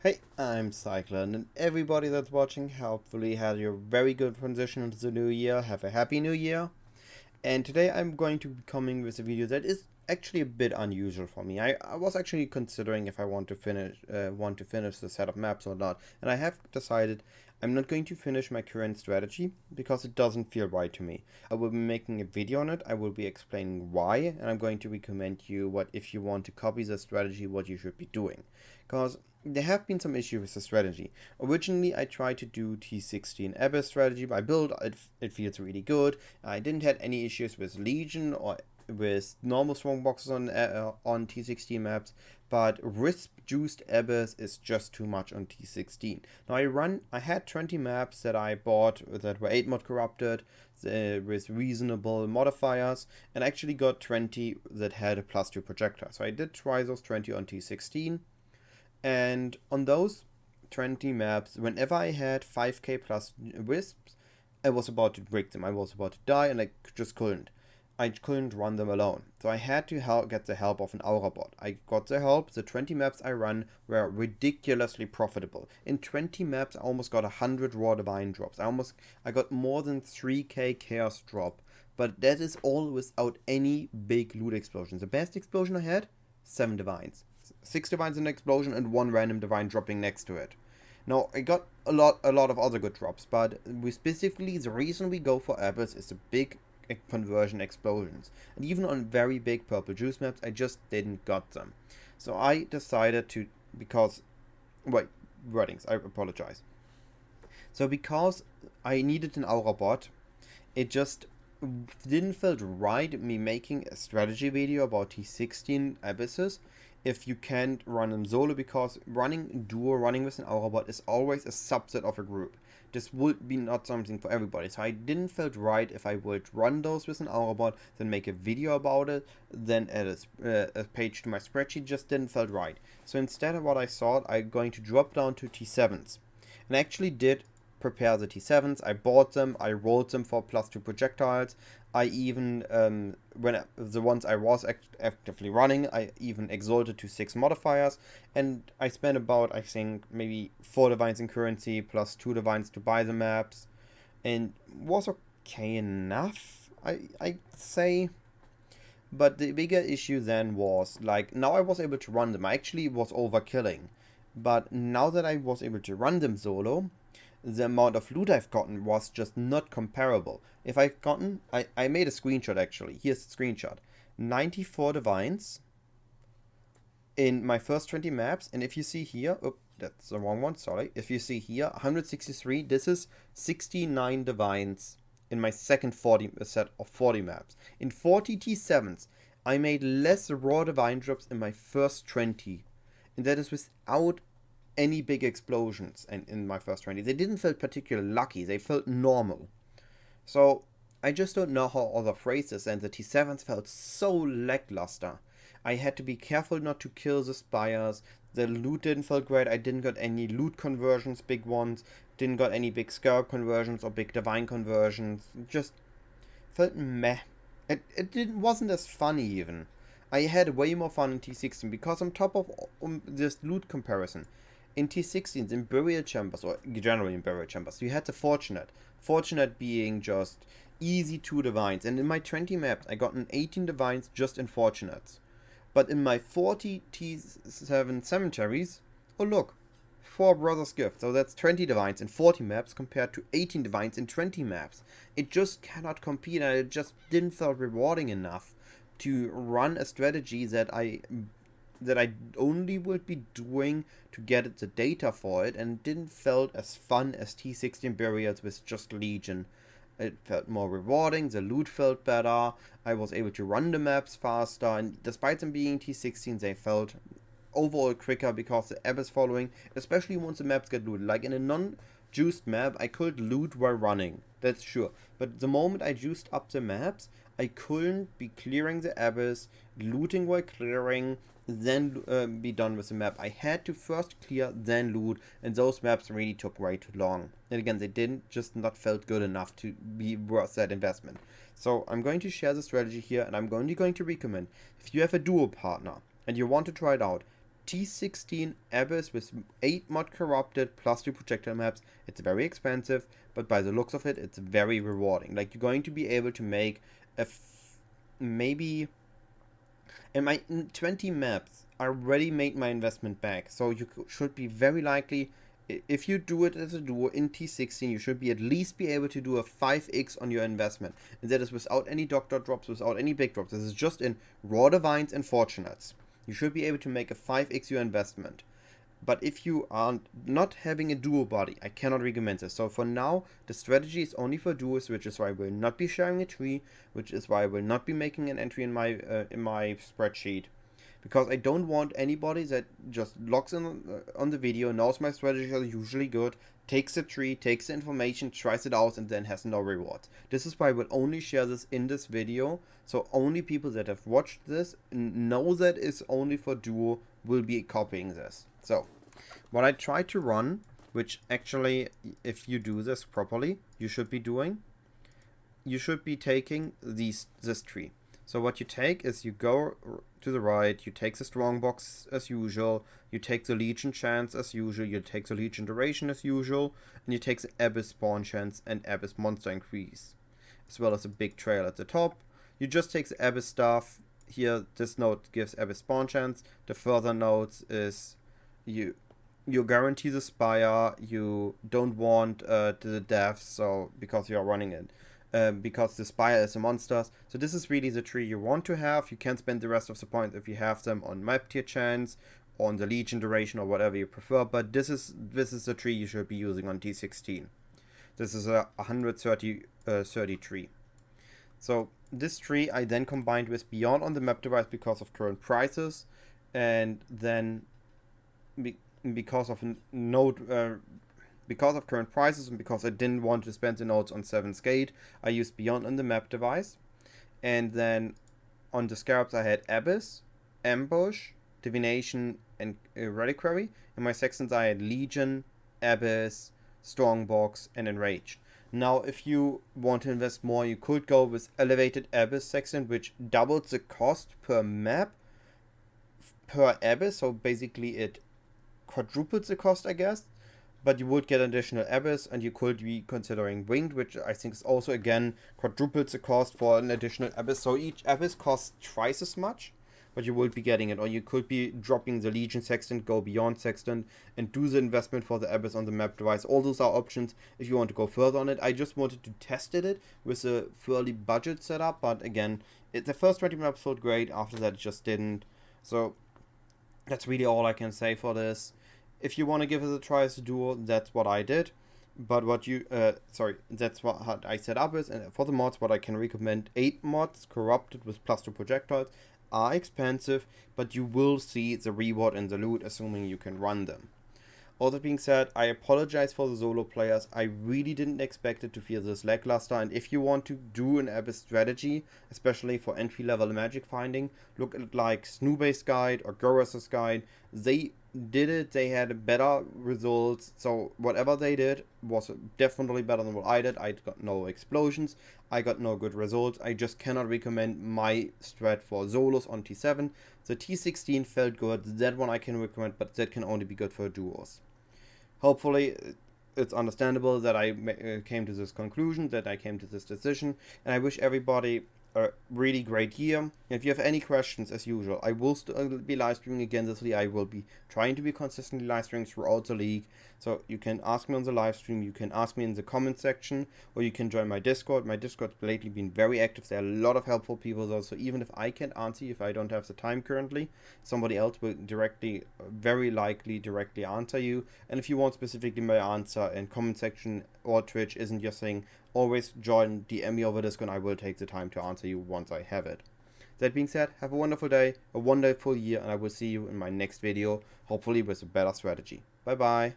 Hey, I'm Cyclon, and everybody that's watching hopefully had a very good transition into the new year. Have a happy new year. And today I'm going to be coming with a video that is actually a bit unusual for me. I was actually considering if I want to finish the set of maps or not, and I have decided I'm not going to finish my current strategy because it doesn't feel right to me. I will be making a video on it. I will be explaining why, and I'm going to recommend you what if you want to copy the strategy, what you should be doing. Because there have been some issues with the strategy. Originally, I tried to do T16 Abyss strategy by build. It feels really good. I didn't have any issues with Legion or with normal strongboxes on T16 maps, but Wisp-juiced Abyss is just too much on T16. Now I had 20 maps that I bought that were 8 mod corrupted with reasonable modifiers, and actually got 20 that had a +2 projector. So I did try those 20 on T16. And on those 20 maps, whenever I had 5k plus wisps, I was about to break them. I was about to die and I just couldn't. I couldn't run them alone. So I had to get the help of an Aura bot. I got the help. The 20 maps I ran were ridiculously profitable. In 20 maps, I almost got 100 raw divine drops. I got more than 3k chaos drop. But that is all without any big loot explosions. The best explosion I had, 7 divines. 6 divines in an explosion and 1 random divine dropping next to it. Now, I got a lot of other good drops, but specifically the reason we go for Abyss is the big conversion explosions. And even on very big purple juice maps, I just didn't got them. So I decided to, wordings, I apologize. So because I needed an Aura bot, it just didn't feel right me making a strategy video about T16 Abysses if you can't run them solo, because running duo, running with an Aura bot is always a subset of a group. This would be not something for everybody, so I didn't feel right if I would run those with an Aura bot, then make a video about it, then add a page to my spreadsheet. Just didn't feel right. So instead of what I thought, I'm going to drop down to T7s. And I actually did prepare the T7s. I bought them, I rolled them for +2 projectiles. I even, the ones I was actively running, I even exalted to 6 modifiers, and I spent about, I think, maybe 4 divines in currency plus 2 divines to buy the maps, and was okay enough, I'd say. But the bigger issue then was, like, now I was able to run them. I actually was overkilling, but now that I was able to run them solo, the amount of loot I've gotten was just not comparable. If I've gotten, I made a screenshot actually. Here's the screenshot. 94 divines in my first 20 maps, and if you see here, oh, that's the wrong one, sorry. If you see here, 163, this is 69 divines in my second set of 40 maps. In 40 T7s, I made less raw divine drops in my first 20, and that is without any big explosions in my first 20. They didn't feel particularly lucky, they felt normal. So I just don't know how other phrases, and the T7s felt so lackluster. I had to be careful not to kill the spires. The loot didn't feel great. I didn't got any loot conversions, big ones. Didn't got any big scarab conversions or big divine conversions. Just felt meh. It wasn't as funny even. I had way more fun in T16 because on top of this loot comparison, in T16s, in burial chambers, or generally in burial chambers, you had the Fortunate being just easy 2 divines. And in my 20 maps, I got an 18 divines just in Fortunates. But in my 40 T7 cemeteries, oh look, 4 Brothers Gift. So that's 20 divines in 40 maps compared to 18 divines in 20 maps. It just cannot compete, and it just didn't feel rewarding enough to run a strategy that I only would be doing to get the data for it, and didn't felt as fun as T16 burials with just Legion. It felt more rewarding, the loot felt better, I was able to run the maps faster, and despite them being T16, they felt overall quicker because the Abyss following, especially once the maps get looted. Like in a non-juiced map, I could loot while running, that's sure. But the moment I juiced up the maps, I couldn't be clearing the Abyss, looting while clearing, then be done with the map. I had to first clear, then loot, and those maps really took way too long. And again, they didn't just not felt good enough to be worth that investment. So I'm going to share the strategy here, and I'm going to recommend, if you have a duo partner and you want to try it out, T16 Abyss with 8 mod corrupted plus 2 projectile maps. It's very expensive, but by the looks of it, it's very rewarding. Like, you're going to be able to make maybe... In my 20 maps, I already made my investment back. So you should be very likely, if you do it as a duo in T16, you should be at least be able to do a 5x on your investment. And that is without any doctor drops, without any big drops. This is just in raw divines and fortunates. You should be able to make a 5x your investment. But if you are not having a duo body, I cannot recommend this. So for now, the strategy is only for duos, which is why I will not be sharing a tree, which is why I will not be making an entry in my spreadsheet. Because I don't want anybody that just logs in on the video, knows my strategies are usually good, takes the tree, takes the information, tries it out, and then has no rewards. This is why I will only share this in this video, so only people that have watched this know that it's only for duo will be copying this. So, what I try to run, which actually, if you do this properly, you should be doing, you should be taking this tree. So what you take is you go to the right, you take the strong box as usual, you take the legion chance as usual, you take the legion duration as usual, and you take the abyss spawn chance and abyss monster increase, as well as a big trail at the top. You just take the abyss stuff. Here, this node gives abyss spawn chance. The further nodes is you guarantee the spire, you don't want the deaths, so because you are running it. Because the spire is a monster. So this is really the tree you want to have. You can spend the rest of the points if you have them on map tier chance, on the legion duration, or whatever you prefer. But this is the tree you should be using on T16. This is a 130 tree. So this tree I then combined with Beyond on the map device because of current prices, and then because of node. Because of current prices and because I didn't want to spend the nodes on 7th gate, I used Beyond on the map device. And then on the scarabs I had Abyss, Ambush, Divination, and Reliquary. In my sections I had Legion, Abyss, Strongbox, and Enraged. Now if you want to invest more, you could go with Elevated Abyss section, which doubles the cost per map per Abyss. So basically it quadruples the cost, I guess. But you would get additional Abyss, and you could be considering Winged, which I think is also, again, quadruples the cost for an additional Abyss. So each Abyss costs twice as much, but you would be getting it. Or you could be dropping the Legion Sextant, go Beyond Sextant, and do the investment for the Abyss on the map device. All those are options if you want to go further on it. I just wanted to test it with a fairly budget setup, but again, the first 20 maps felt great, after that it just didn't. So that's really all I can say for this. If you want to give it a try as a duo, that's what I did. But what you, that's what I set up with. And for the mods, what I can recommend, 8 mods corrupted with +2 projectiles are expensive, but you will see the reward in the loot, assuming you can run them. All that being said, I apologize for the solo players. I really didn't expect it to feel this lackluster. And if you want to do an Abyss strategy, especially for entry-level magic finding, look at like Snoobay's guide or Goratha's guide. They did it, they had better results. So whatever they did was definitely better than what I did. I got no explosions, I got no good results. I just cannot recommend my strat for solos on T7. The T16 felt good, that one I can recommend, but that can only be good for duos. Hopefully it's understandable that I came to this conclusion, that I came to this decision, and I wish everybody a really great year. If you have any questions, as usual, I will still be live streaming again this week. I will be trying to be consistently live streaming throughout the league, so you can ask me on the live stream, you can ask me in the comment section, or you can join my Discord. My Discord's lately been very active. There are a lot of helpful people there, so even if I can't answer you, if I don't have the time currently, somebody else will very likely directly answer you. And if you want specifically my answer in comment section or Twitch isn't your thing, always join, DM me over Discord, and I will take the time to answer you once I have it. That being said, have a wonderful day, a wonderful year, and I will see you in my next video, hopefully with a better strategy. Bye bye.